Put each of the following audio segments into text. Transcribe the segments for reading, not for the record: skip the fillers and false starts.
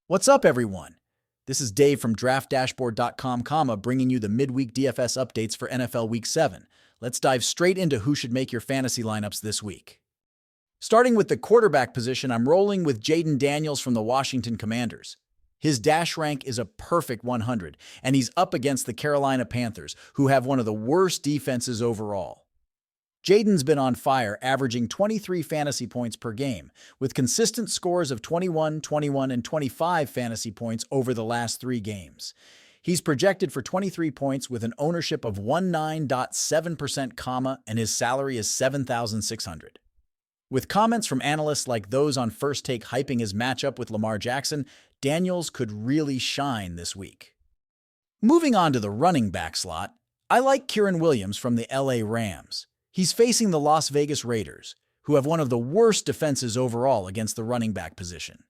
What's up, everyone? This is Dave from DraftDashboard.com, bringing you the midweek DFS updates for NFL Week 7. Let's dive straight into who should make your fantasy lineups this week. Starting with the quarterback position, I'm rolling with Jaden Daniels from the Washington Commanders. His dash rank is a perfect 100, and he's up against the Carolina Panthers, who have one of the worst defenses overall. Jaden's been on fire, averaging 23 fantasy points per game, with consistent scores of 21, 21, and 25 fantasy points over the last 3 games. He's projected for 23 points with an ownership of 19.7%, and his salary is $7,600. With comments from analysts like those on First Take hyping his matchup with Lamar Jackson, Daniels could really shine this week. Moving on to the running back slot, I like Kieran Williams from the LA Rams. He's facing the Las Vegas Raiders, who have one of the worst defenses overall against the running back position.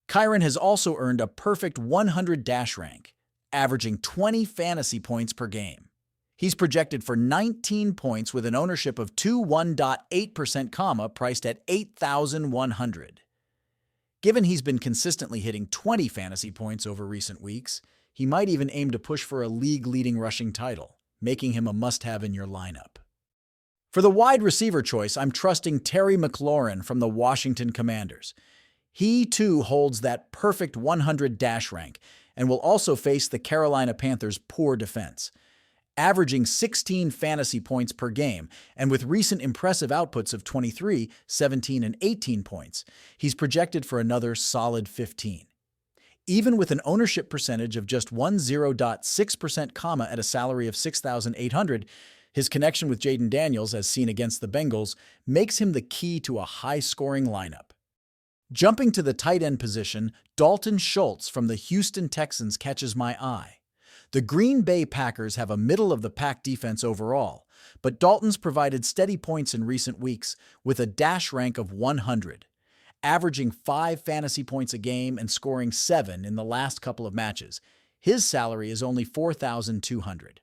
Kieran has also earned a perfect 100 dash rank, averaging 20 fantasy points per game. He's projected for 19 points with an ownership of 21.8%, priced at $8,100. Given he's been consistently hitting 20 fantasy points over recent weeks, he might even aim to push for a league-leading rushing title, making him a must-have in your lineup. For the wide receiver choice, I'm trusting Terry McLaurin from the Washington Commanders. He, too, holds that perfect 100 dash rank and will also face the Carolina Panthers' poor defense. Averaging 16 fantasy points per game, and with recent impressive outputs of 23, 17, and 18 points, he's projected for another solid 15. Even with an ownership percentage of just 10.6%, at a salary of $6,800, his connection with Jaden Daniels, as seen against the Bengals, makes him the key to a high-scoring lineup. Jumping to the tight end position, Dalton Schultz from the Houston Texans catches my eye. The Green Bay Packers have a middle-of-the-pack defense overall, but Dalton's provided steady points in recent weeks with a dash rank of 100, averaging 5 fantasy points a game and scoring 7 in the last couple of matches. His salary is only $4,200.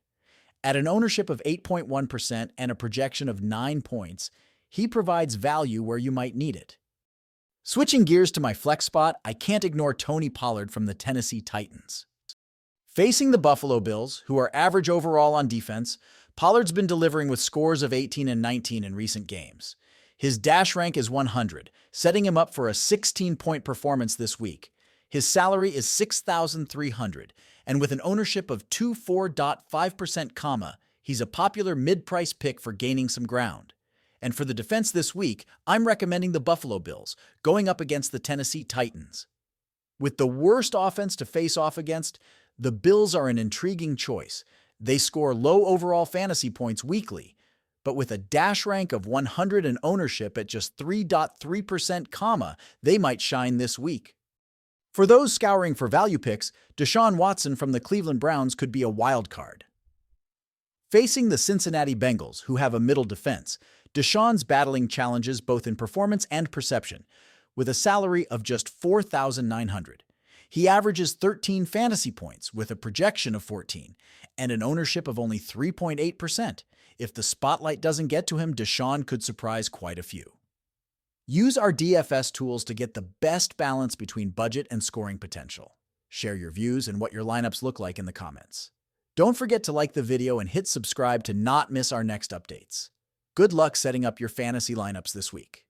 At an ownership of 8.1% and a projection of 9 points, he provides value where you might need it. Switching gears to my flex spot, I can't ignore Tony Pollard from the Tennessee Titans. Facing the Buffalo Bills, who are average overall on defense, Pollard's been delivering with scores of 18 and 19 in recent games. His dash rank is 100, setting him up for a 16-point performance this week. His salary is $6,300, and with an ownership of 24.5%, he's a popular mid-price pick for gaining some ground. And for the defense this week, I'm recommending the Buffalo Bills, going up against the Tennessee Titans. With the worst offense to face off against, the Bills are an intriguing choice. They score low overall fantasy points weekly, but with a dash rank of 100 and ownership at just 3.3%, they might shine this week. For those scouring for value picks, DeShaun Watson from the Cleveland Browns could be a wild card. Facing the Cincinnati Bengals, who have a middle defense, DeShaun's battling challenges both in performance and perception, with a salary of just $4,900. He averages 13 fantasy points with a projection of 14 and an ownership of only 3.8%. If the spotlight doesn't get to him, DeShaun could surprise quite a few. Use our DFS tools to get the best balance between budget and scoring potential. Share your views and what your lineups look like in the comments. Don't forget to like the video and hit subscribe to not miss our next updates. Good luck setting up your fantasy lineups this week.